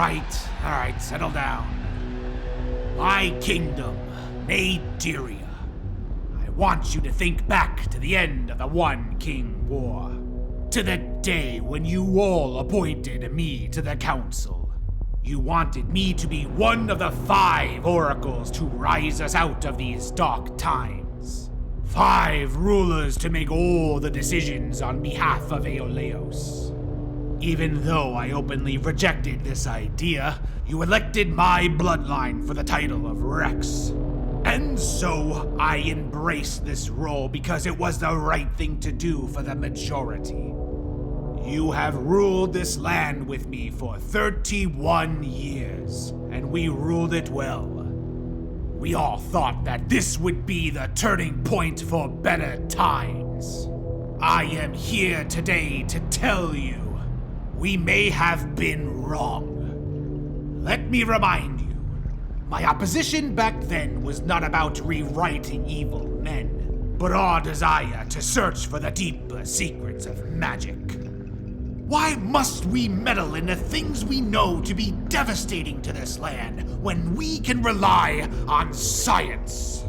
Alright, settle down. My kingdom, Nadiria. I want you to think back to the end of the One King War. To the day when you all appointed me to the council. You wanted me to be one of the 5 oracles to rise us out of these dark times. 5 rulers to make all the decisions on behalf of Aeoleos. Even though I openly rejected this idea, you elected my bloodline for the title of Rex. And so, I embraced this role because it was the right thing to do for the majority. You have ruled this land with me for 31 years, and we ruled it well. We all thought that this would be the turning point for better times. I am here today to tell you, we may have been wrong. Let me remind you, my opposition back then was not about rewriting evil men, but our desire to search for the deeper secrets of magic. Why must we meddle in the things we know to be devastating to this land when we can rely on science?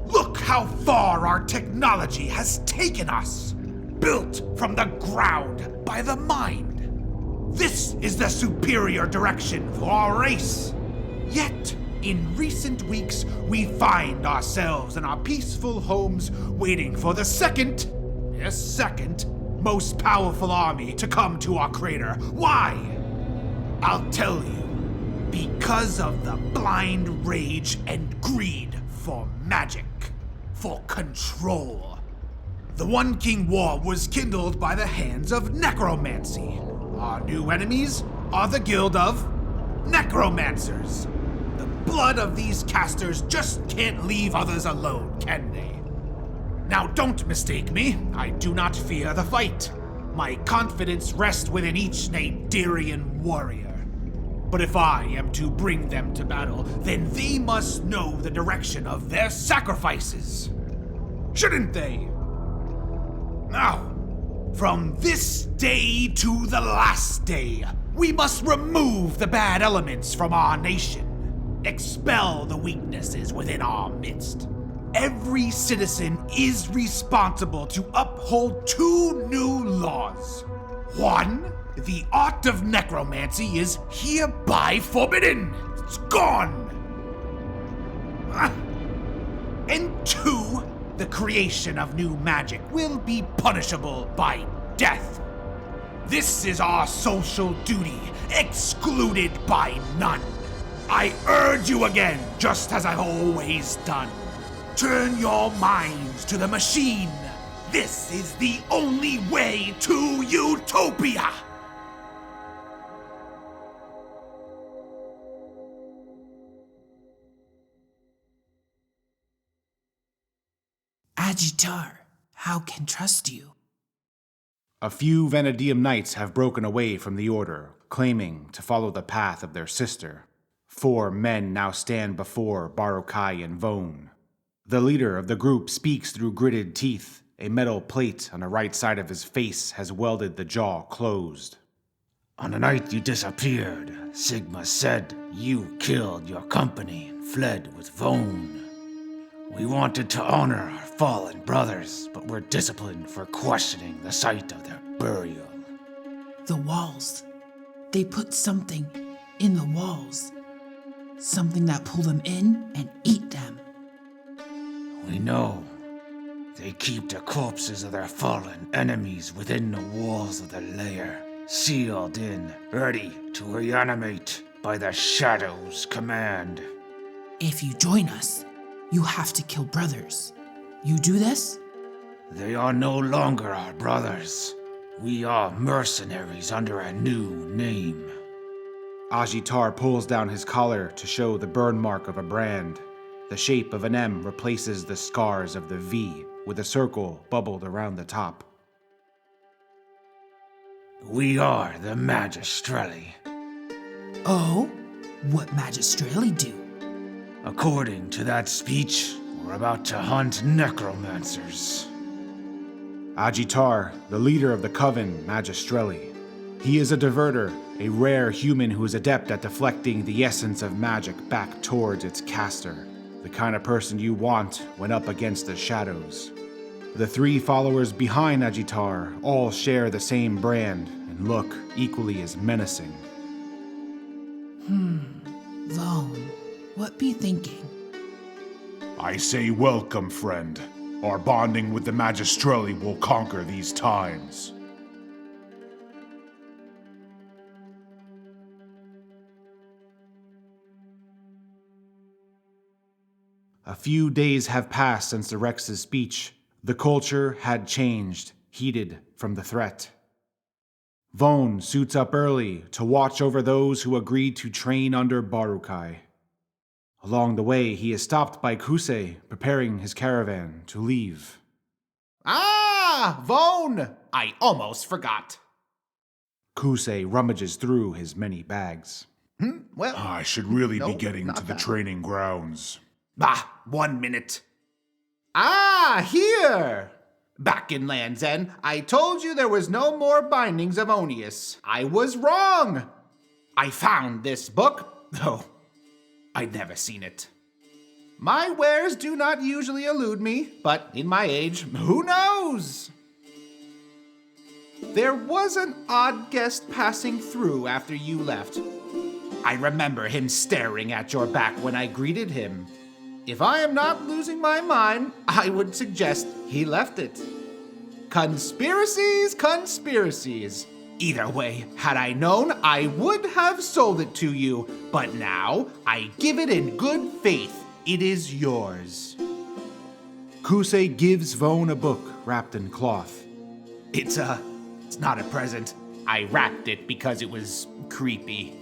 Look how far our technology has taken us, built from the ground by the mind. This is the superior direction for our race. Yet, in recent weeks, we find ourselves in our peaceful homes waiting for the second most powerful army to come to our crater. Why? I'll tell you. Because of the blind rage and greed for magic, for control. The One King War was kindled by the hands of necromancy. Our new enemies are the Guild of Necromancers. The blood of these casters just can't leave others alone, can they? Now don't mistake me, I do not fear the fight. My confidence rests within each Nadirian warrior. But if I am to bring them to battle, then they must know the direction of their sacrifices. Shouldn't they? Now, from this day to the last day, we must remove the bad elements from our nation. Expel the weaknesses within our midst. Every citizen is responsible to uphold 2 new laws. 1, the art of necromancy is hereby forbidden. It's gone. And 2, the creation of new magic will be punishable by death. This is our social duty, excluded by none. I urge you again, just as I've always done. Turn your minds to the machine. This is the only way to utopia. Agitar, how can trust you? A few Vanadium knights have broken away from the Order, claiming to follow the path of their sister. 4 men now stand before Barukai and Vone. The leader of the group speaks through gritted teeth. A metal plate on the right side of his face has welded the jaw closed. On the night you disappeared, Psigmaa said you killed your company and fled with Vone. We wanted to honor our fallen brothers, but were disciplined for questioning the site of their burial. The walls. They put something in the walls. Something that pull them in and eat them. We know. They keep the corpses of their fallen enemies within the walls of the lair, sealed in, ready to reanimate by the Shadow's command. If you join us, you have to kill brothers. You do this? They are no longer our brothers. We are mercenaries under a new name. Agitar pulls down his collar to show the burn mark of a brand. The shape of an M replaces the scars of the V, with a circle bubbled around the top. We are the Magistrelli. Oh? What Magistrelli do? According to that speech, we're about to hunt necromancers. Agitar, the leader of the Coven Magistrelli. He is a diverter, a rare human who is adept at deflecting the essence of magic back towards its caster, the kind of person you want when up against the shadows. The 3 followers behind Agitar all share the same brand and look equally as menacing. Vone, what be thinking? I say welcome, friend. Our bonding with the Magistrelli will conquer these times. A few days have passed since the Rex's speech. The culture had changed, heated from the threat. Vone suits up early to watch over those who agreed to train under Barukai. Along the way, he is stopped by Kuse, preparing his caravan to leave. Ah, Vone! I almost forgot. Kuse rummages through his many bags. Well, I should really no, be getting not to the that. training grounds. 1 minute. Ah, here! Back in Land's End, I told you there was no more bindings of Onius. I was wrong. I found this book, though I'd never seen it. My wares do not usually elude me, but in my age, who knows? There was an odd guest passing through after you left. I remember him staring at your back when I greeted him. If I am not losing my mind, I would suggest he left it. Conspiracies, conspiracies. Either way, had I known, I would have sold it to you. But now, I give it in good faith. It is yours. Kuse gives Vone a book wrapped in cloth. It's not a present. I wrapped it because it was creepy.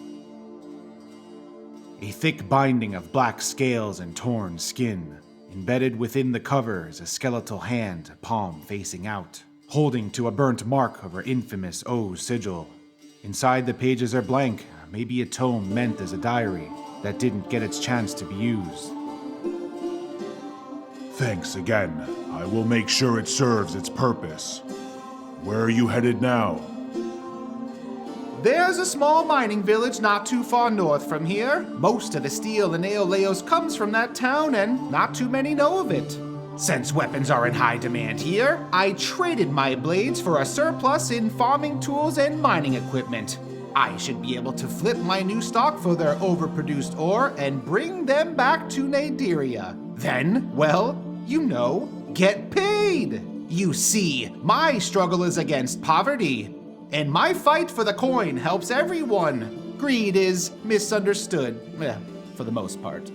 A thick binding of black scales and torn skin. Embedded within the cover is a skeletal hand, palm facing out, holding to a burnt mark of her infamous O sigil. Inside the pages are blank, maybe a tome meant as a diary that didn't get its chance to be used. Thanks again. I will make sure it serves its purpose. Where are you headed now? There's a small mining village not too far north from here. Most of the steel and Aeoleos comes from that town, and not too many know of it. Since weapons are in high demand here, I traded my blades for a surplus in farming tools and mining equipment. I should be able to flip my new stock for their overproduced ore and bring them back to Nadiria. Then, well, you know, get paid. You see, my struggle is against poverty. And my fight for the coin helps everyone. Greed is misunderstood, for the most part.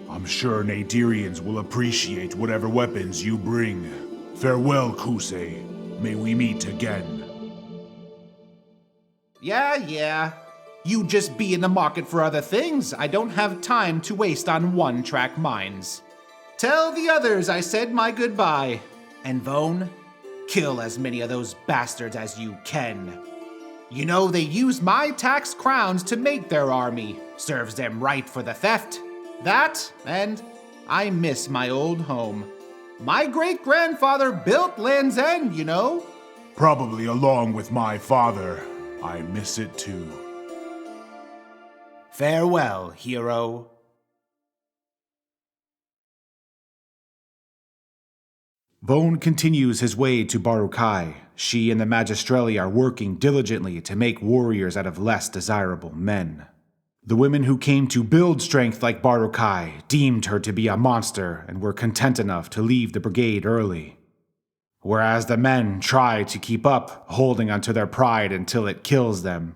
I'm sure Nadirians will appreciate whatever weapons you bring. Farewell, Kuse. May we meet again. Yeah. You just be in the market for other things. I don't have time to waste on one-track mines. Tell the others I said my goodbye. And Vone, kill as many of those bastards as you can. You know they use my tax crowns to make their army. Serves them right for the theft. That, and I miss my old home. My great-grandfather built Land's End, you know. Probably along with my father. I miss it too. Farewell, hero. Vone continues his way to Barukai. She and the Magistrelli are working diligently to make warriors out of less desirable men. The women who came to build strength like Barukai deemed her to be a monster and were content enough to leave the brigade early. Whereas the men try to keep up, holding onto their pride until it kills them.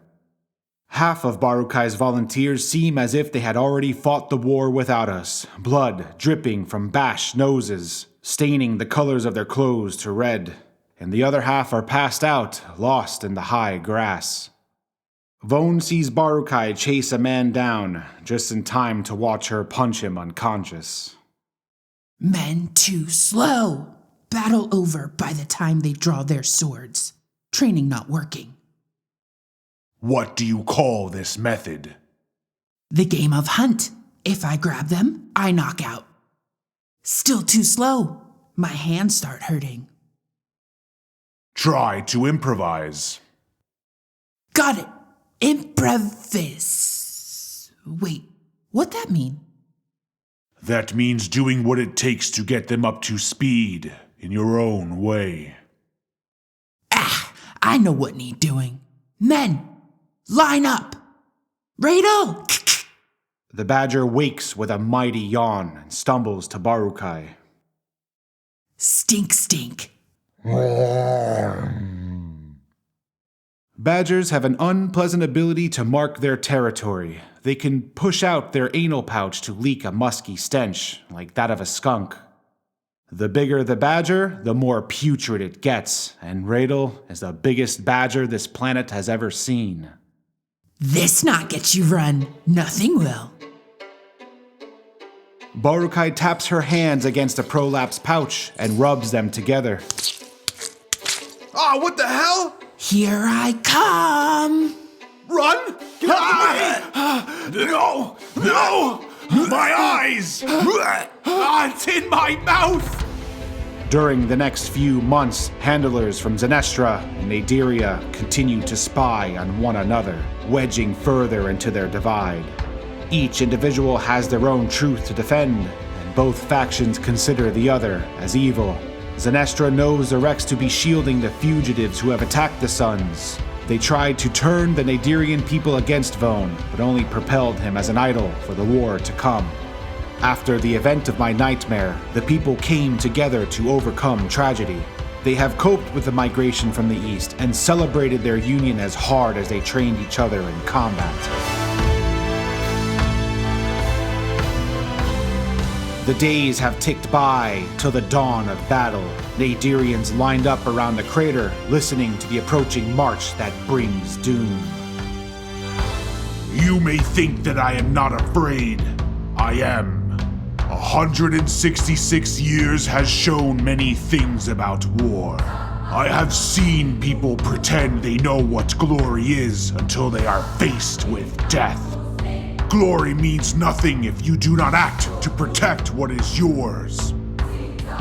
Half of Barukai's volunteers seem as if they had already fought the war without us, blood dripping from bashed noses, staining the colors of their clothes to red, and the other half are passed out, lost in the high grass. Vone sees Barukai chase a man down, just in time to watch her punch him unconscious. Men too slow. Battle over by the time they draw their swords. Training not working. What do you call this method? The game of hunt. If I grab them, I knock out. Still too slow. My hands start hurting. Try to improvise. Got it. Improvise. Wait, what'd that mean? That means doing what it takes to get them up to speed in your own way. I know what need doing. Men, line up. Radel! The badger wakes with a mighty yawn and stumbles to Barukai. Stink. Badgers have an unpleasant ability to mark their territory. They can push out their anal pouch to leak a musky stench, like that of a skunk. The bigger the badger, the more putrid it gets, and Radel is the biggest badger this planet has ever seen. This not get you run. Nothing will. Barukai taps her hands against a prolapse pouch and rubs them together. Oh, what the hell? Here I come. Run! Get out of the way! No! My eyes! It's in my mouth! During the next few months, handlers from Zenethstra and Nadiria continue to spy on one another, wedging further into their divide. Each individual has their own truth to defend, and both factions consider the other as evil. Zenethstra knows the Rex to be shielding the fugitives who have attacked the Sons. They tried to turn the Nadirian people against Vone, but only propelled him as an idol for the war to come. After the event of my nightmare, the people came together to overcome tragedy. They have coped with the migration from the east and celebrated their union as hard as they trained each other in combat. The days have ticked by till the dawn of battle. Nadirians lined up around the crater, listening to the approaching march that brings doom. You may think that I am not afraid. I am. 166 years has shown many things about war. I have seen people pretend they know what glory is until they are faced with death. Glory means nothing if you do not act to protect what is yours.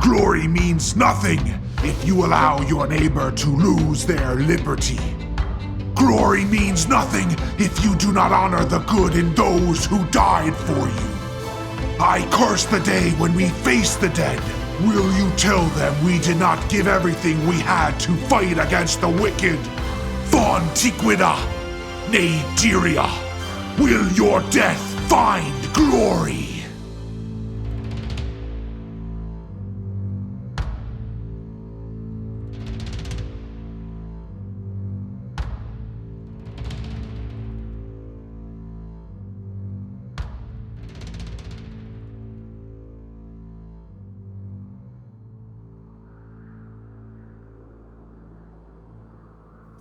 Glory means nothing if you allow your neighbor to lose their liberty. Glory means nothing if you do not honor the good in those who died for you. I curse the day when we face the dead. Will you tell them we did not give everything we had to fight against the wicked? Vone Nadiria, will your death find glory?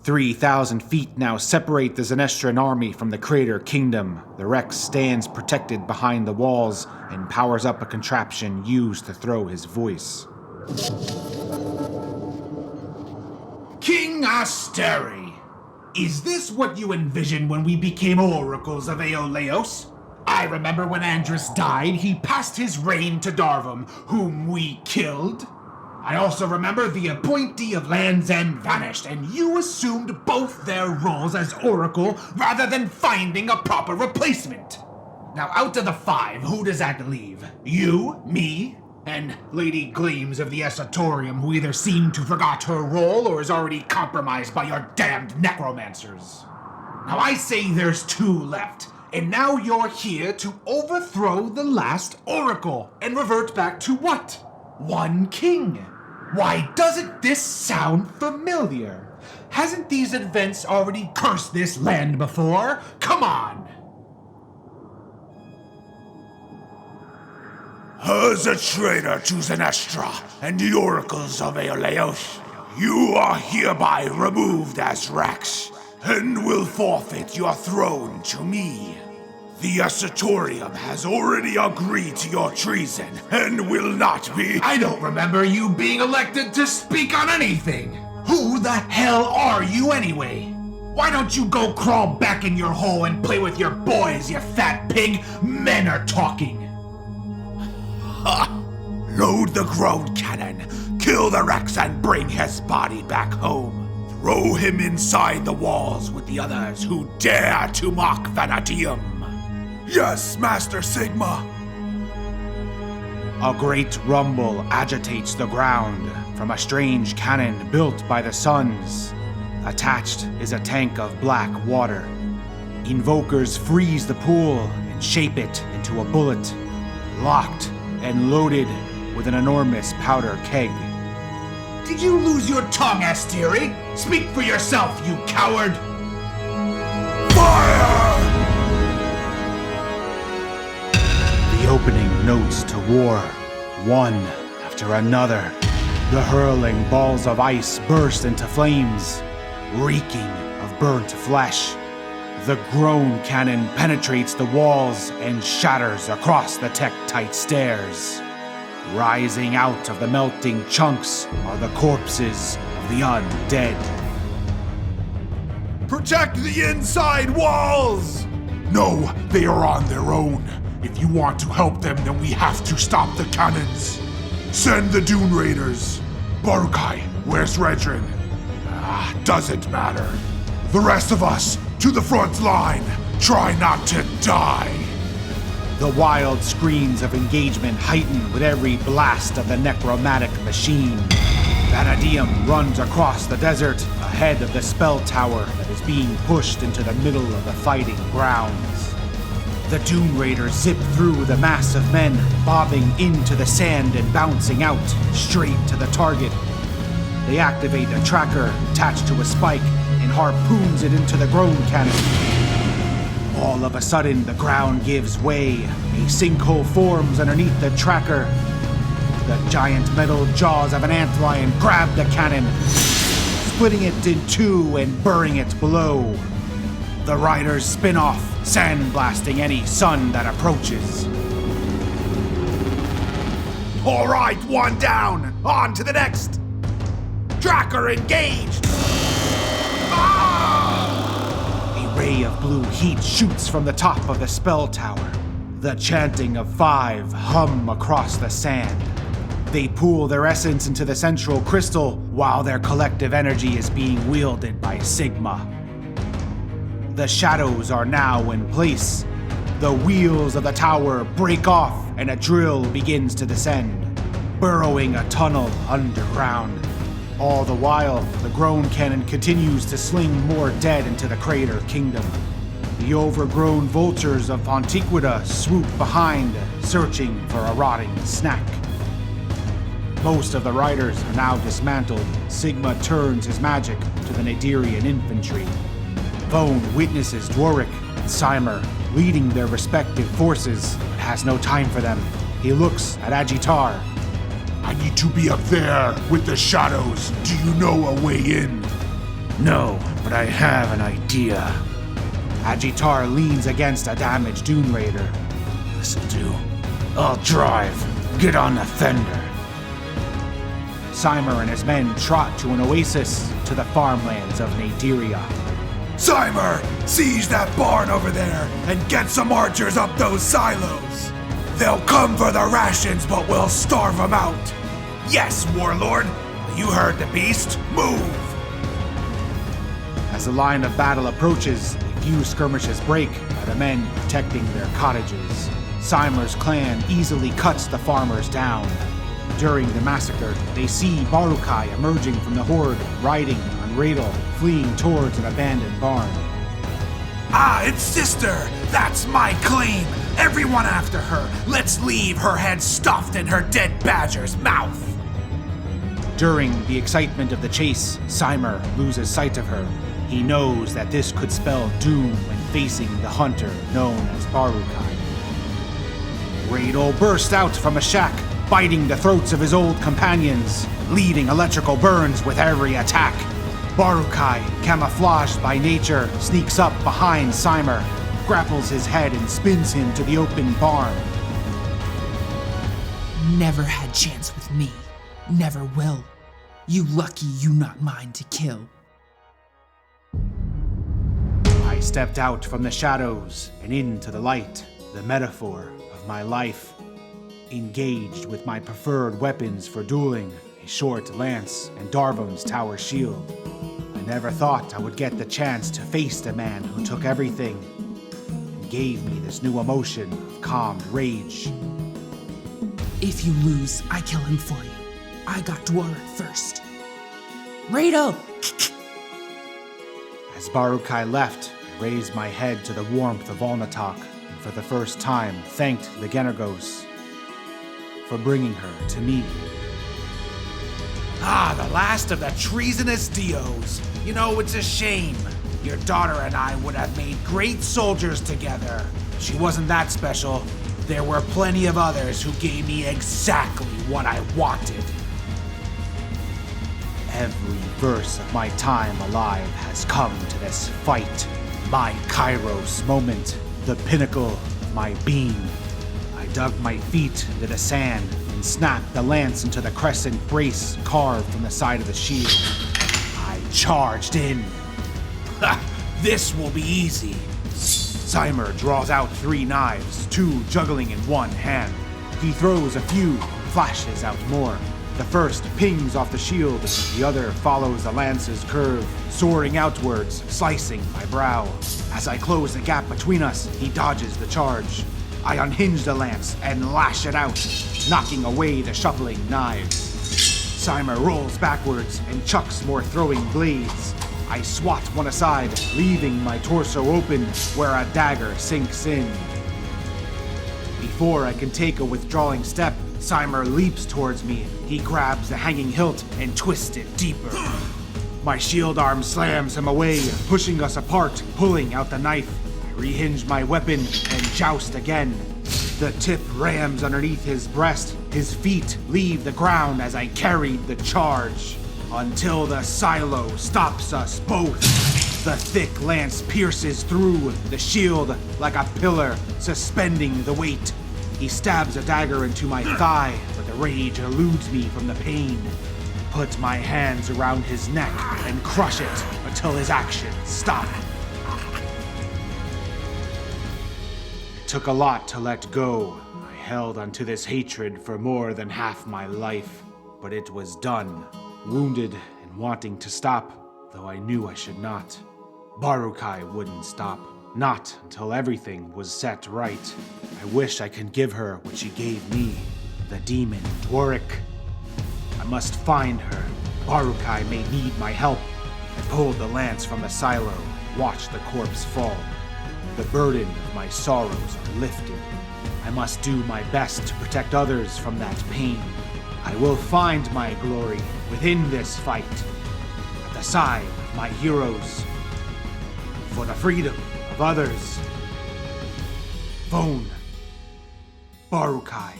3,000 feet now separate the Zenethstran army from the Crater Kingdom. The Rex stands protected behind the walls and powers up a contraption used to throw his voice. King Asteri, is this what you envisioned when we became oracles of Aeoleos? I remember when Andrus died, he passed his reign to Darvum, whom we killed. I also remember the appointee of Land's End vanished, and you assumed both their roles as oracle rather than finding a proper replacement. Now, out of the 5, who does that leave? You, me, and Lady Gleams of the Esotorium, who either seemed to forgot her role or is already compromised by your damned necromancers. Now, I say there's 2 left, and now you're here to overthrow the last oracle and revert back to what? One king. Why doesn't this sound familiar? Hasn't these events already cursed this land before? Come on! As a traitor to Zenethstra and the oracles of Aeoleos, you are hereby removed as Rex, and will forfeit your throne to me. The Esotorium has already agreed to your treason, and will not be— I don't remember you being elected to speak on anything! Who the hell are you anyway? Why don't you go crawl back in your hole and play with your boys, you fat pig? Men are talking! Load the ground cannon, kill the Rex and bring his body back home. Throw him inside the walls with the others who dare to mock Vanadium. Yes, Master Psigmaa. A great rumble agitates the ground from a strange cannon built by the Sons. Attached is a tank of black water. Invokers freeze the pool and shape it into a bullet, locked and loaded with an enormous powder keg. Did you lose your tongue, Asteri? Speak for yourself, you coward! Fire! The opening notes to war, one after another. The hurling balls of ice burst into flames, reeking of burnt flesh. The groan cannon penetrates the walls and shatters across the Tektite stairs. Rising out of the melting chunks are the corpses of the undead. Protect the inside walls! No, they are on their own. If you want to help them, then we have to stop the cannons. Send the Dune Raiders. Barukai, where's Redrin? Doesn't matter. The rest of us, to the front line. Try not to die. The wild screams of engagement heighten with every blast of the necromantic machine. Vanadium runs across the desert ahead of the spell tower that is being pushed into the middle of the fighting grounds. The Doom Raiders zip through the mass of men, bobbing into the sand and bouncing out, straight to the target. They activate a tracker attached to a spike and harpoons it into the groan cannon. All of a sudden, the ground gives way. A sinkhole forms underneath the tracker. The giant metal jaws of an antlion grab the cannon, splitting it in two and burying it below. The riders spin off, sandblasting any sun that approaches. All right, one down. On to the next. Tracker engaged. A ray of blue heat shoots from the top of the spell tower. The chanting of 5 hum across the sand. They pool their essence into the central crystal while their collective energy is being wielded by Psigmaa. The shadows are now in place. The wheels of the tower break off and a drill begins to descend, burrowing a tunnel underground. All the while, the groan cannon continues to sling more dead into the Crater Kingdom. The overgrown vultures of Pontiquita swoop behind, searching for a rotting snack. Most of the riders are now dismantled. Psigmaa turns his magic to the Nadirian infantry. Vone witnesses Dworik and Symar leading their respective forces, but has no time for them. He looks at Agitar. I need to be up there with the shadows. Do you know a way in? No, but I have an idea. Agitar leans against a damaged Dune Raider. This'll do. I'll drive. Get on the fender. Symar and his men trot to an oasis to the farmlands of Nadiria. Symar, siege that barn over there and get some archers up those silos. They'll come for the rations, but we'll starve them out. Yes, Warlord. You heard the beast. Move! As the line of battle approaches, a few skirmishes break by the men protecting their cottages. Symar's clan easily cuts the farmers down. During the massacre, they see Barukai emerging from the horde, riding on Radel, fleeing towards an abandoned barn. Ah, it's sister! That's my claim! Everyone after her! Let's leave her head stuffed in her dead badger's mouth! During the excitement of the chase, Symar loses sight of her. He knows that this could spell doom when facing the hunter known as Barukai. Radel bursts out from a shack, biting the throats of his old companions, leaving electrical burns with every attack. Barukai, camouflaged by nature, sneaks up behind Symar, grapples his head and spins him to the open barn. Never had chance with me. Never will. You lucky you not mine to kill. I stepped out from the shadows and into the light, the metaphor of my life. Engaged with my preferred weapons for dueling, a short lance and Darvon's tower shield. A never thought I would get the chance to face the man who took everything and gave me this new emotion of calmed rage. If you lose, I kill him for you. I got Dwarf first. Rado! As Barukai left, I raised my head to the warmth of Volnatok, and for the first time thanked the Genergos for bringing her to me. Ah, the last of the treasonous Dios. You know, it's a shame. Your daughter and I would have made great soldiers together. She wasn't that special. There were plenty of others who gave me exactly what I wanted. Every verse of my time alive has come to this fight. My Kairos moment, the pinnacle of my being. I dug my feet into the sand and snapped the lance into the crescent brace carved from the side of the shield. I charged in. Ha! This will be easy. Psigmaa draws out 3 knives, 2 juggling in one hand. He throws a few, flashes out more. The first pings off the shield, the other follows the lance's curve, soaring outwards, slicing my brow. As I close the gap between us, he dodges the charge. I unhinge the lance and lash it out, knocking away the shuffling knives. Psigmaa rolls backwards and chucks more throwing blades. I swat one aside, leaving my torso open where a dagger sinks in. Before I can take a withdrawing step, Psigmaa leaps towards me. He grabs the hanging hilt and twists it deeper. My shield arm slams him away, pushing us apart, pulling out the knife. I rehinge my weapon and joust again. The tip rams underneath his breast. His feet leave the ground as I carried the charge. Until the silo stops us both. The thick lance pierces through the shield like a pillar, suspending the weight. He stabs a dagger into my thigh, but the rage eludes me from the pain. Put my hands around his neck and crush it until his actions stop. It took a lot to let go. I held onto this hatred for more than half my life, but it was done. Wounded and wanting to stop, though I knew I should not. Barukai wouldn't stop. Not until everything was set right. I wish I could give her what she gave me, the demon Dwarric. I must find her. Barukai may need my help. I pulled the lance from the silo, watched the corpse fall. The burden of my sorrows are lifted. I must do my best to protect others from that pain. I will find my glory within this fight, at the side of my heroes, for the freedom of others. Vone. Barukai.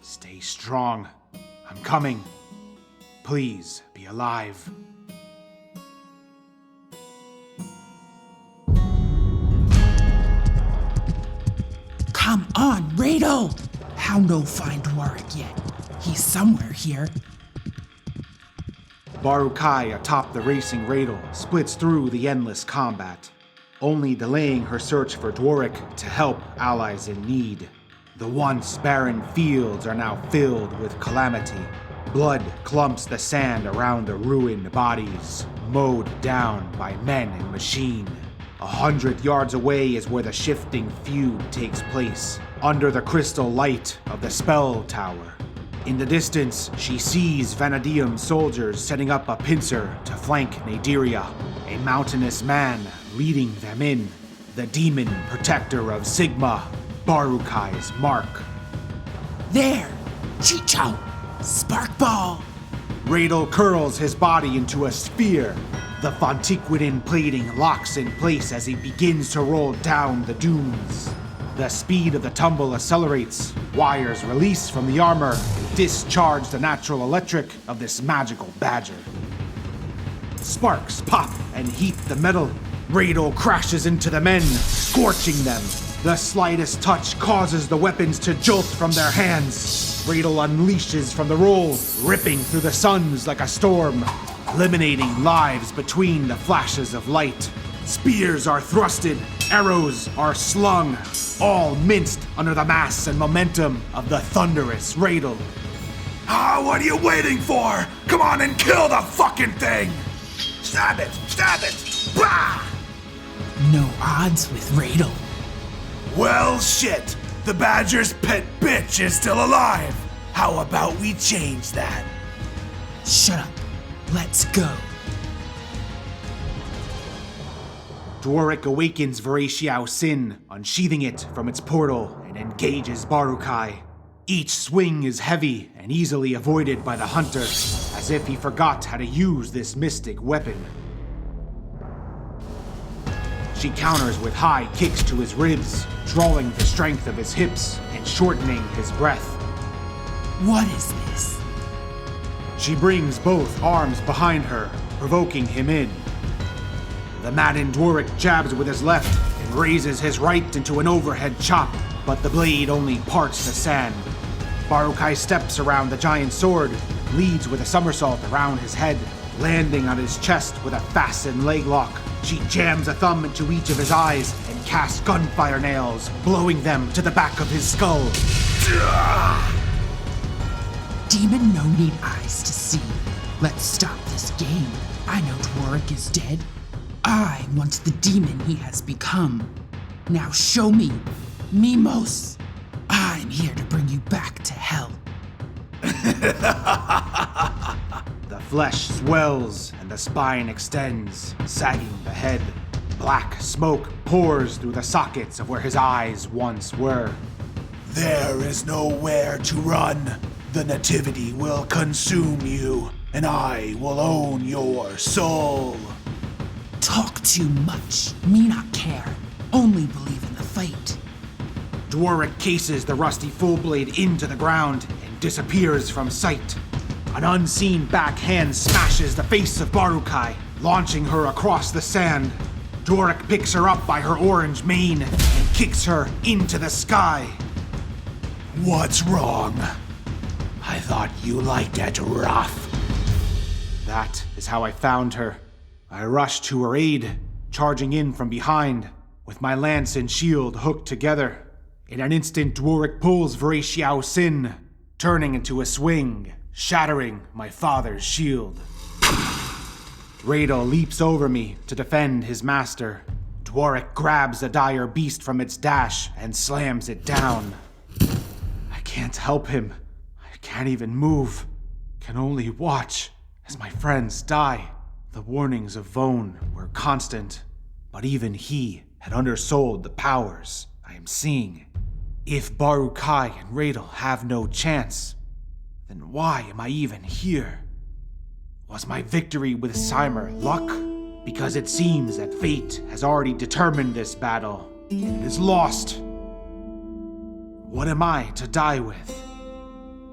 Stay strong. I'm coming. Please be alive. Come on, Rado! How no find Dwarric yet? He's somewhere here. Barukai atop the racing Radel splits through the endless combat, only delaying her search for Dwarric to help allies in need. The once barren fields are now filled with calamity. Blood clumps the sand around the ruined bodies, mowed down by men and machine. 100 yards away is where the shifting feud takes place, under the crystal light of the spell tower. In the distance, she sees Vanadium soldiers setting up a pincer to flank Nadiria, a mountainous man leading them in, the demon protector of Psigmaa, Barukai's mark. There! Chicho! Spark ball! Radel curls his body into a sphere. The Fontiquidin plating locks in place as he begins to roll down the dunes. The speed of the tumble accelerates. Wires release from the armor and discharge the natural electric of this magical badger. Sparks pop and heat the metal. Radel crashes into the men, scorching them. The slightest touch causes the weapons to jolt from their hands. Radel unleashes from the roll, ripping through the suns like a storm, eliminating lives between the flashes of light. Spears are thrusted, arrows are slung, all minced under the mass and momentum of the thunderous Radel. Ah, what are you waiting for? Come on and kill the fucking thing! Stab it! Stab it! Bah! No odds with Radel. Well, shit! The badger's pet bitch is still alive! How about we change that? Shut up. Let's go. Dworik awakens Varaxiao Sin, unsheathing it from its portal, and engages Barukai. Each swing is heavy and easily avoided by the hunter, as if he forgot how to use this mystic weapon. She counters with high kicks to his ribs, drawing the strength of his hips and shortening his breath. What is this? She brings both arms behind her, provoking him in. The maddened Dworik jabs with his left and raises his right into an overhead chop, but the blade only parts the sand. Barukai steps around the giant sword, leads with a somersault around his head, landing on his chest with a fastened leg lock. She jams a thumb into each of his eyes and casts gunfire nails, blowing them to the back of his skull. Demon no need eyes to see. Let's stop this game. I know Dworik is dead. I want the demon he has become. Now show me, Mimos. I'm here to bring you back to hell. The flesh swells and the spine extends, sagging the head. Black smoke pours through the sockets of where his eyes once were. There is nowhere to run. The Nativity will consume you, and I will own your soul. Talk too much. Me not care. Only believe in the fight. Dworik cases the rusty Fullblade into the ground and disappears from sight. An unseen backhand smashes the face of Barukai, launching her across the sand. Dworik picks her up by her orange mane and kicks her into the sky. What's wrong? I thought you liked it rough. That is how I found her. I rushed to her aid, charging in from behind, with my lance and shield hooked together. In an instant, Dworik pulls Varaxiao Sin, turning into a swing, shattering my father's shield. Radel leaps over me to defend his master. Dworik grabs the dire beast from its dash and slams it down. I can't help him. I can't even move. Can only watch as my friends die. The warnings of Vone were constant, but even he had undersold the powers I am seeing. If Barukai and Radel have no chance, then why am I even here? Was my victory with Psigmaa luck? Because it seems that fate has already determined this battle. It is lost. What am I to die with?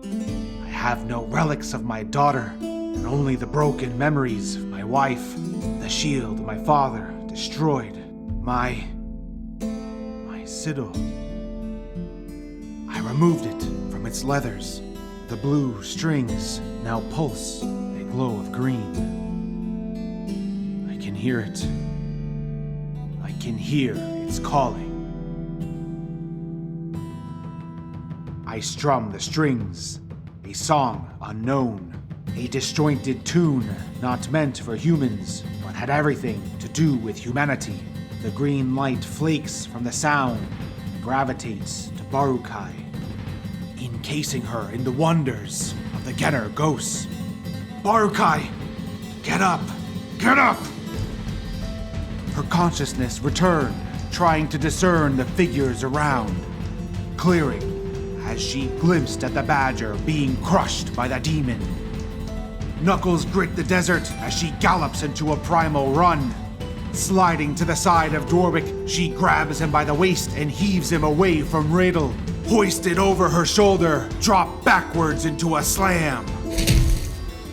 I have no relics of my daughter, and only the broken memories of my wife, the shield my father destroyed, my sigil. I removed it from its leathers. The blue strings now pulse a glow of green. I can hear it. I can hear its calling. I strum the strings, a song unknown, a disjointed tune not meant for humans, but had everything to do with humanity. The green light flakes from the sound and gravitates to Barukai, encasing her in the wonders of the Genner ghosts. Barukai! Get up! Get up! Her consciousness returned, trying to discern the figures around, clearing as she glimpsed at the badger being crushed by the demon. Knuckles grit the desert as she gallops into a primal run. Sliding to the side of Dworik, she grabs him by the waist and heaves him away from Radel. Hoisted over her shoulder, drop backwards into a slam.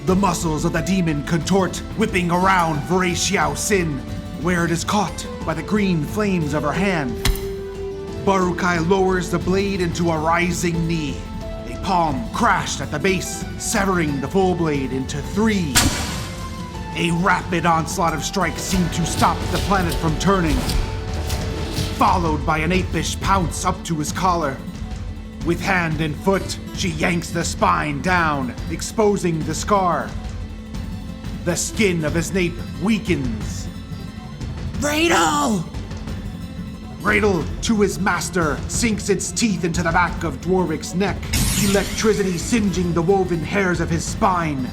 The muscles of the demon contort, whipping around Varaxiao Sin, where it is caught by the green flames of her hand. Barukai lowers the blade into a rising knee. A palm crashed at the base, severing the Fullblade into three. A rapid onslaught of strikes seemed to stop the planet from turning, followed by an apish pounce up to his collar. With hand and foot, she yanks the spine down, exposing the scar. The skin of his nape weakens. Radel! Radel, to his master, sinks its teeth into the back of Dwarvik's neck, electricity singeing the woven hairs of his spine,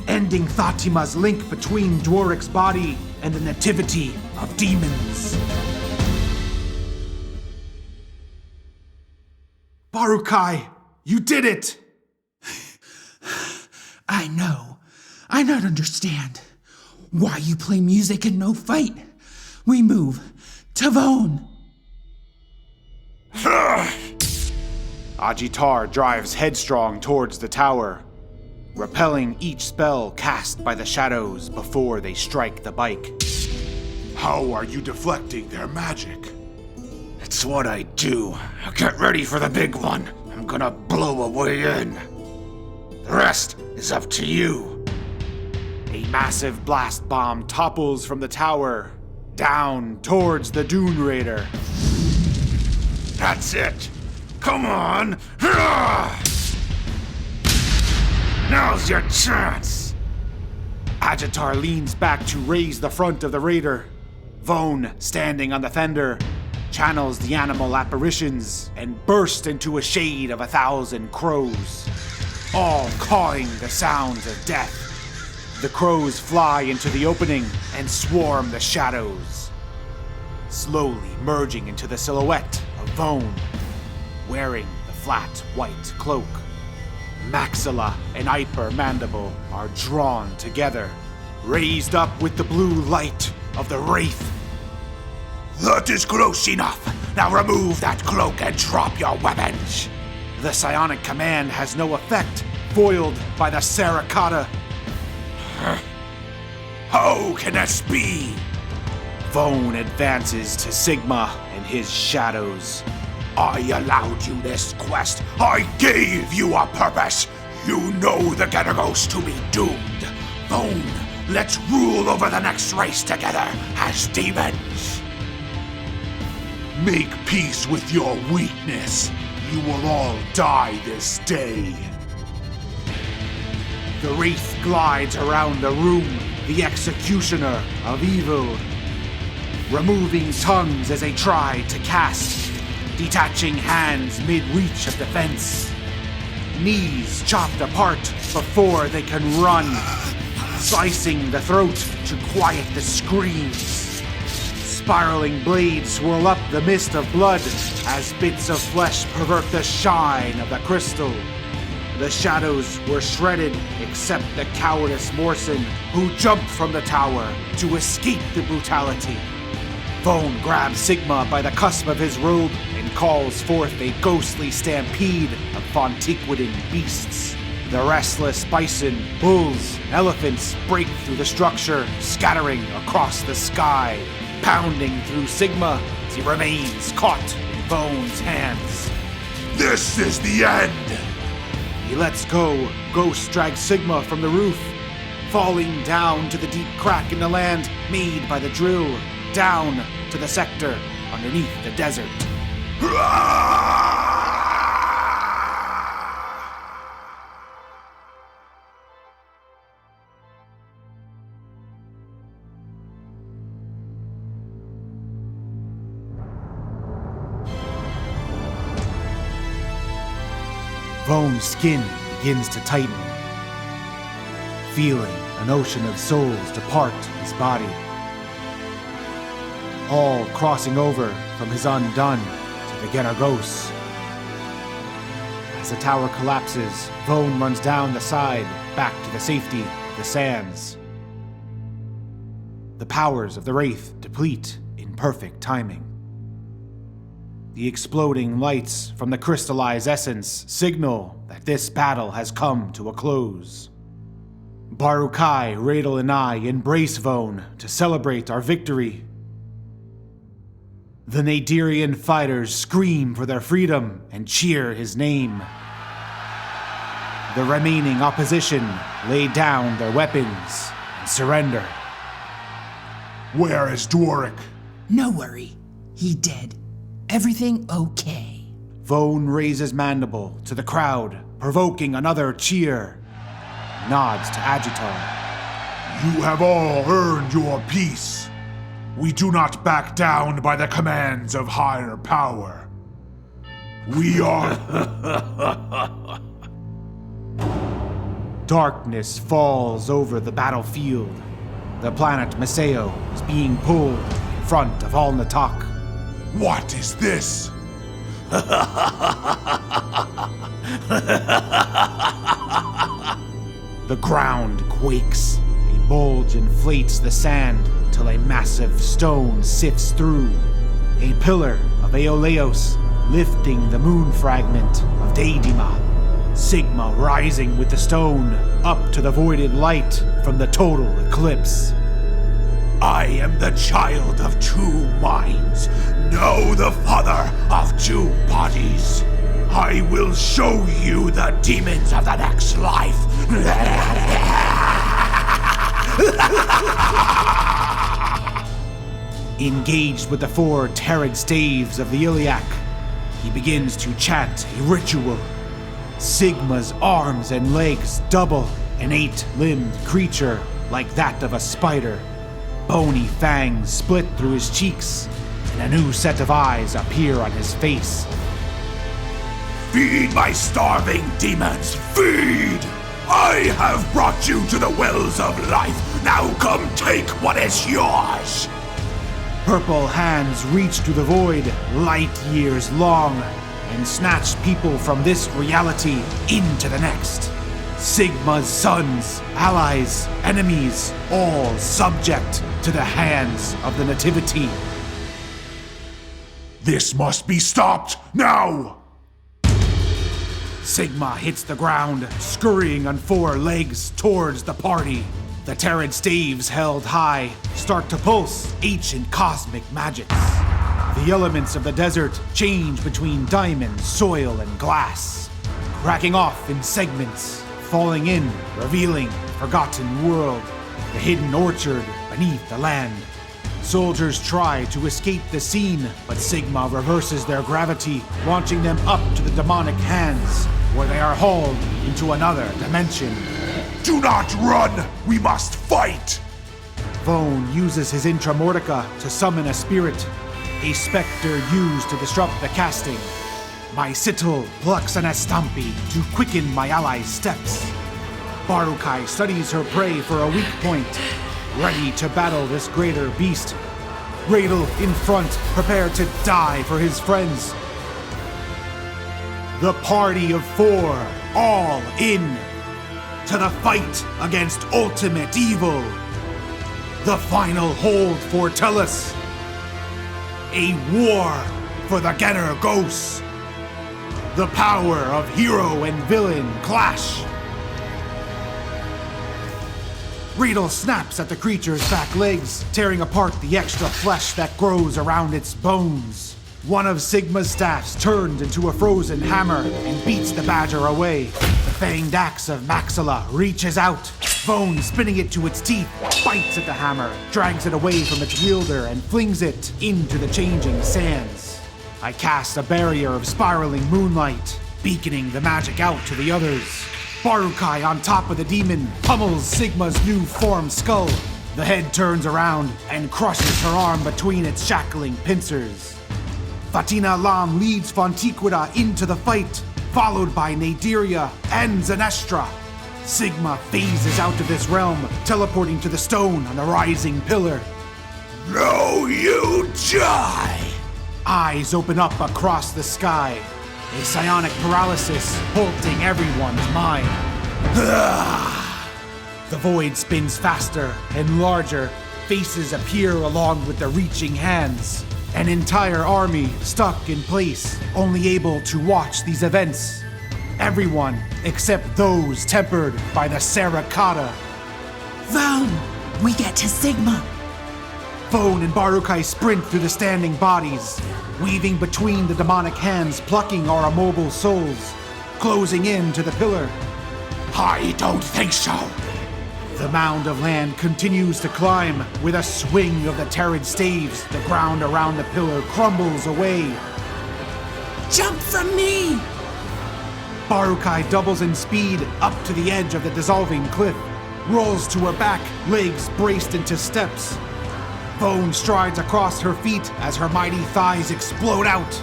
ending Thatima's link between Dwarvik's body and the nativity of demons. Barukai, you did it! I know. I not understand. Why you play music and no fight? We move to Vone. Ajitar drives headstrong towards the tower, repelling each spell cast by the shadows before they strike the bike. How are you deflecting their magic? It's what I do. Get ready for the big one. I'm gonna blow a way in. The rest is up to you. A massive blast bomb topples from the tower, down towards the Dune Raider. That's it. Come on. Now's your chance. Ajitar leans back to raise the front of the Raider. Vone, standing on the fender, channels the animal apparitions and bursts into a shade of 1,000 crows, all cawing the sounds of death. The crows fly into the opening and swarm the shadows, slowly merging into the silhouette of Vone, wearing the flat white cloak. Maxilla and Hyper Mandible are drawn together, raised up with the blue light of the Wraith. That is close enough. Now remove that cloak and drop your weapons. The psionic command has no effect, foiled by the Sarakata. How can this be? Vone advances to Psigmaa and his shadows. I allowed you this quest. I gave you a purpose. You know the Gyarados to be doomed. Vone, let's rule over the next race together as demons. Make peace with your weakness. You will all die this day. The Wraith glides around the room, the executioner of evil, removing tongues as they try to cast, detaching hands mid-reach of defense, knees chopped apart before they can run, slicing the throat to quiet the screams. Spiraling blades swirl up the mist of blood as bits of flesh pervert the shine of the crystal. The shadows were shredded except the cowardice Morrison, who jumped from the tower to escape the brutality. Vone grabs Psigmaa by the cusp of his robe and calls forth a ghostly stampede of Fontiquidin beasts. The restless bison, bulls, elephants break through the structure, scattering across the sky, pounding through Psigmaa as he remains caught in Vone's hands. This is the end! He lets go. Ghost drags Psigmaa from the roof, falling down to the deep crack in the land made by the drill, down to the sector underneath the desert. Vone's skin begins to tighten, feeling an ocean of souls depart his body, all crossing over from his undone to the Gyarados. As the tower collapses, Vone runs down the side, back to the safety of the sands. The powers of the Wraith deplete in perfect timing. The exploding lights from the crystallized essence signal that this battle has come to a close. Barukai, Radel, and I embrace Vone to celebrate our victory. The Nadirian fighters scream for their freedom and cheer his name. The remaining opposition lay down their weapons and surrender. Where is Dworik? No worry. He dead. Everything okay. Vone raises mandible to the crowd, provoking another cheer. Nods to Ajitar. You have all earned your peace. We do not back down by the commands of higher power. We are... Darkness falls over the battlefield. The planet Maseo is being pulled in front of all Natak. What is this? The ground quakes. A bulge inflates the sand till a massive stone sifts through. A pillar of Aeoleos lifting the moon fragment of Deidima. Sigma rising with the stone up to the voided light from the total eclipse. I am the child of two minds. No, the father of two bodies. I will show you the demons of the next life. Engaged with the four Terrid staves of the Iliac, he begins to chant a ritual. Sigma's arms and legs double, an 8-limbed creature like that of a spider. Bony fangs split through his cheeks, and a new set of eyes appear on his face. Feed my starving demons, feed! I have brought you to the wells of life. Now come take what is yours. Purple hands reach through the void, light years long, and snatch people from this reality into the next. Sigma's sons, allies, enemies, all subject to the hands of the Nativity. This must be stopped now! Sigma hits the ground, scurrying on 4 legs towards the party. The Terrid staves held high start to pulse ancient cosmic magics. The elements of the desert change between diamond, soil, and glass, cracking off in segments, falling in, revealing the forgotten world, the hidden orchard beneath the land. Soldiers try to escape the scene, but Sigma reverses their gravity, launching them up to the demonic hands, where they are hauled into another dimension. Do not run! We must fight! Vone uses his Intramortica to summon a spirit, a specter used to disrupt the casting. My Sigil plucks an Estampi to quicken my ally's steps. Barukai studies her prey for a weak point, ready to battle this greater beast. Radel in front, prepared to die for his friends. The party of 4, all in, to the fight against ultimate evil. The final hold for Tellus. A war for the Getter Ghosts. The power of hero and villain clash. Radel snaps at the creature's back legs, tearing apart the extra flesh that grows around its bones. One of Sigma's staffs turns into a frozen hammer and beats the badger away. The fanged axe of Maxilla reaches out. Vone, spinning it to its teeth, bites at the hammer, drags it away from its wielder, and flings it into the changing sands. I cast a barrier of spiraling moonlight, beaconing the magic out to the others. Barukai on top of the demon pummels Sigma's new formed skull. The head turns around and crushes her arm between its shackling pincers. Fatina Lam leads Fontiquida into the fight, followed by Nadiria and Zenethstra. Sigma phases out of this realm, teleporting to the stone on the rising pillar. No, you die! Eyes open up across the sky, a psionic paralysis halting everyone's mind. The void spins faster and larger, faces appear along with the reaching hands. An entire army stuck in place, only able to watch these events. Everyone except those tempered by the Sarakata. Vone, we get to Sigma. Vone and Barukai sprint through the standing bodies, weaving between the demonic hands, plucking our immobile souls, closing in to the pillar. I don't think so. The mound of land continues to climb. With a swing of the Terrid staves, the ground around the pillar crumbles away. Jump from me! Barukai doubles in speed up to the edge of the dissolving cliff. rolls to her back, legs braced into steps. Vone strides across her feet as her mighty thighs explode out,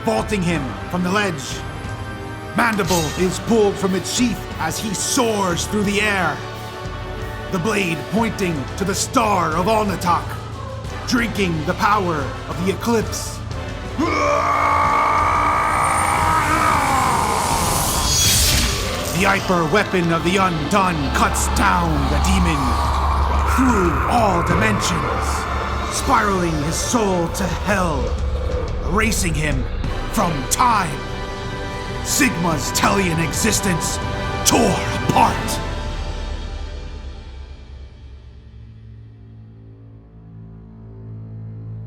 vaulting him from the ledge. Mandible is pulled from its sheath as he soars through the air, the blade pointing to the star of Alnatak, drinking the power of the eclipse. The hyper weapon of the Undone cuts down the demon through all dimensions, spiraling his soul to hell, erasing him from time. Sigma's Tellian existence tore apart.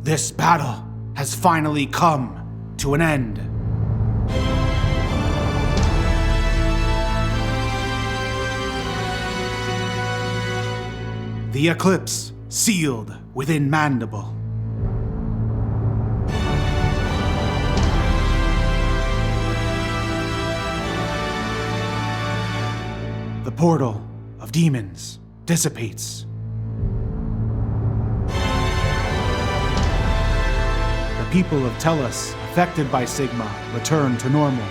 This battle has finally come to an end. The eclipse sealed within Mandible. The portal of demons dissipates. The people of Tellus affected by Sigma return to normal,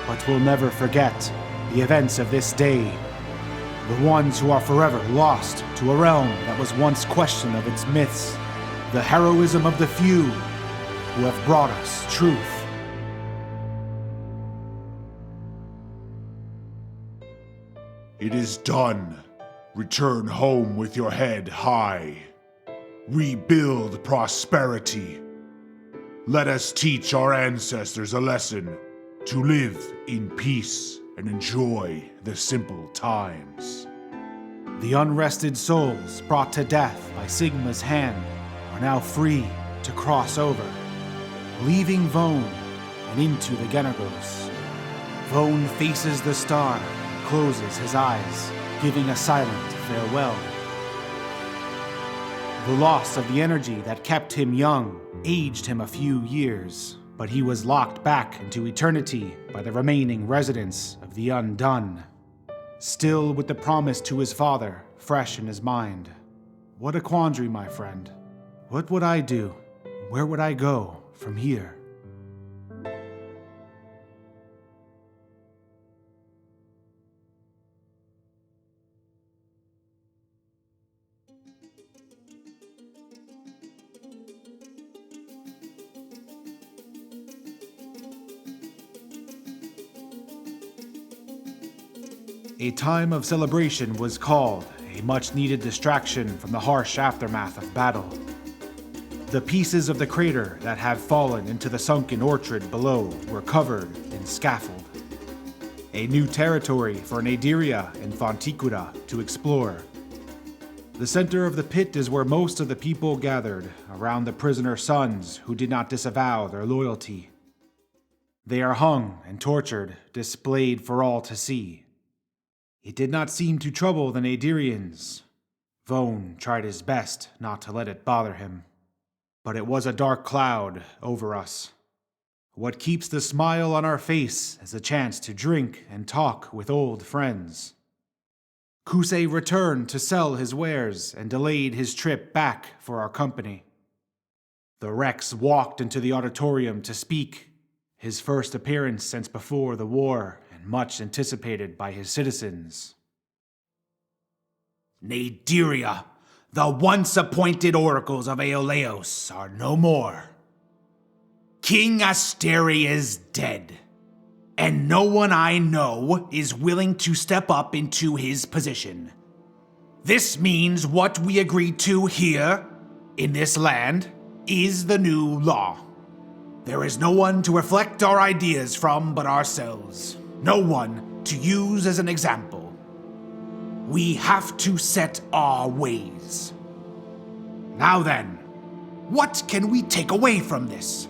but will never forget the events of this day. The ones who are forever lost to a realm that was once questioned of its myths. The heroism of the few who have brought us truth. It is done. Return home with your head high. Rebuild prosperity. Let us teach our ancestors a lesson to live in peace and enjoy the simple times. The unrested souls brought to death by Sigma's hand are now free to cross over, leaving Vone and into the Genagos. Vone faces the star and closes his eyes, giving a silent farewell. The loss of the energy that kept him young aged him a few years, but he was locked back into eternity by the remaining residents of the Undone. Still with the promise to his father fresh in his mind. What a quandary, my friend. What would I do? Where would I go from here? A time of celebration was called, a much-needed distraction from the harsh aftermath of battle. The pieces of the crater that had fallen into the sunken orchard below were covered in scaffold. A new territory for Nadiria and Fonticura to explore. The center of the pit is where most of the people gathered, around the prisoner sons who did not disavow their loyalty. They are hung and tortured, displayed for all to see. It did not seem to trouble the Nadirians. Vone tried his best not to let it bother him. But it was a dark cloud over us. What keeps the smile on our face is a chance to drink and talk with old friends. Kuse returned to sell his wares and delayed his trip back for our company. The Rex walked into the auditorium to speak, his first appearance since before the war, and much anticipated by his citizens. Nadiria, the once appointed oracles of Aeoleos, are no more. King Asteri is dead, and no one I know is willing to step up into his position. This means what we agreed to here, in this land, is the new law. There is no one to reflect our ideas from but ourselves. No one to use as an example. We have to set our ways. Now then, what can we take away from this?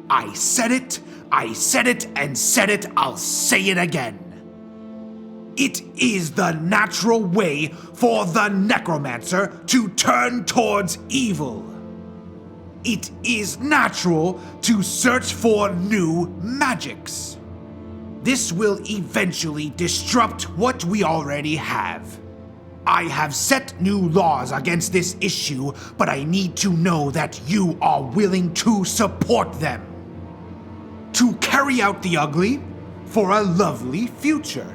I said it, and said it, I'll say it again. It is the natural way for the necromancer to turn towards evil. It is natural to search for new magics. This will eventually disrupt what we already have. I have set new laws against this issue, but I need to know that you are willing to support them. To carry out the ugly for a lovely future.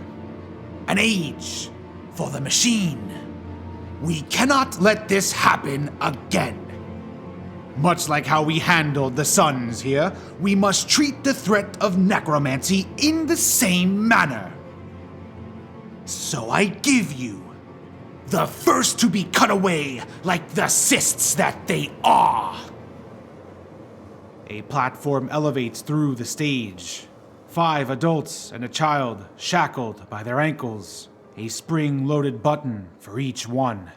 An age for the machine. We cannot let this happen again. Much like how we handled the Sons here, we must treat the threat of necromancy in the same manner. So I give you the first to be cut away like the cysts that they are. A platform elevates through the stage. 5 adults and a child shackled by their ankles. A spring-loaded button for each one.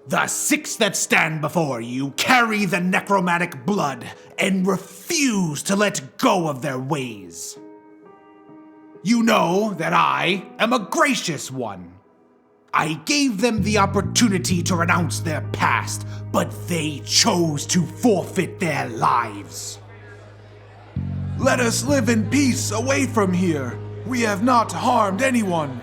The 6 that stand before you carry the necromantic blood and refuse to let go of their ways. You know that I am a gracious one. I gave them the opportunity to renounce their past, but they chose to forfeit their lives. Let us live in peace away from here. We have not harmed anyone.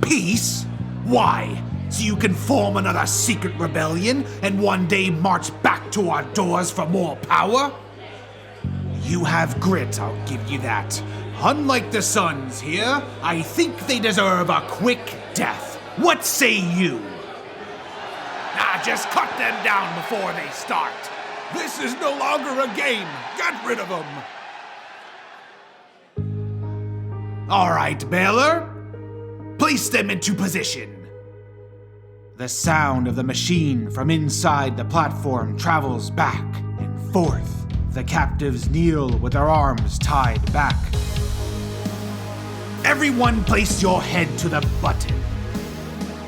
Peace? Why? So you can form another secret rebellion and one day march back to our doors for more power? You have grit, I'll give you that. Unlike the Sons here, I think they deserve a quick death. What say you? Just cut them down before they start. This is no longer a game. Get rid of them. All right, Baylor. Place them into position. The sound of the machine from inside the platform travels back and forth. The captives kneel with their arms tied back. Everyone place your head to the button.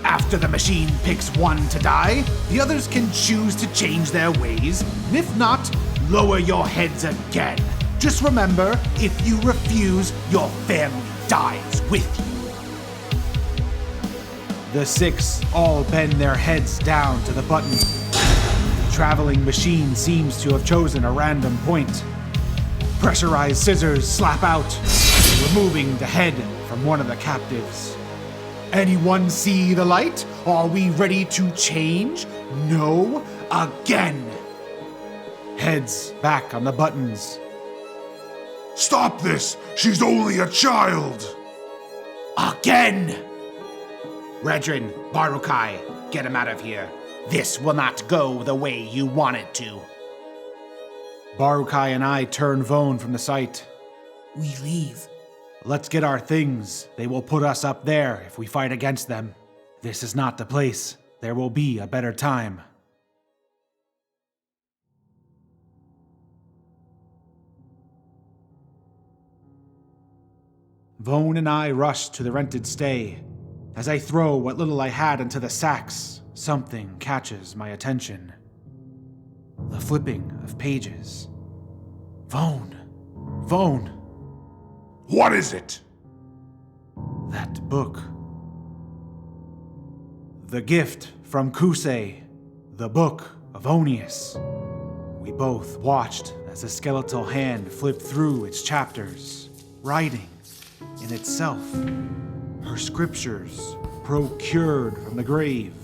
After the machine picks one to die, the others can choose to change their ways, and if not, lower your heads again. Just remember, if you refuse, your family dies with you. The 6 all bend their heads down to the button. The traveling machine seems to have chosen a random point. Pressurized scissors slap out, removing the head from one of the captives. Anyone see the light? Are we ready to change? No? Again. Heads back on the buttons. Stop this! She's only a child! Again! Redrin, Barukai, get him out of here. This will not go the way you want it to. Barukai and I turn Vone from the site. We leave. Let's get our things. They will put us up there if we fight against them. This is not the place. There will be a better time. Vone and I rush to the rented stay. As I throw what little I had into the sacks, something catches my attention. The flipping of pages. Vone! Vone! What is it? That book. The gift from Kuse, the Book of Onius. We both watched as a skeletal hand flipped through its chapters, writing in itself her scriptures procured from the grave.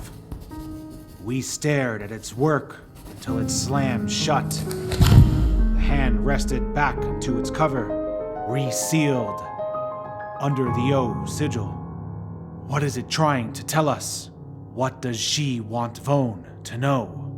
We stared at its work until it slammed shut. The hand rested back into its cover, resealed under the O sigil. What is it trying to tell us? What does she want Vone to know?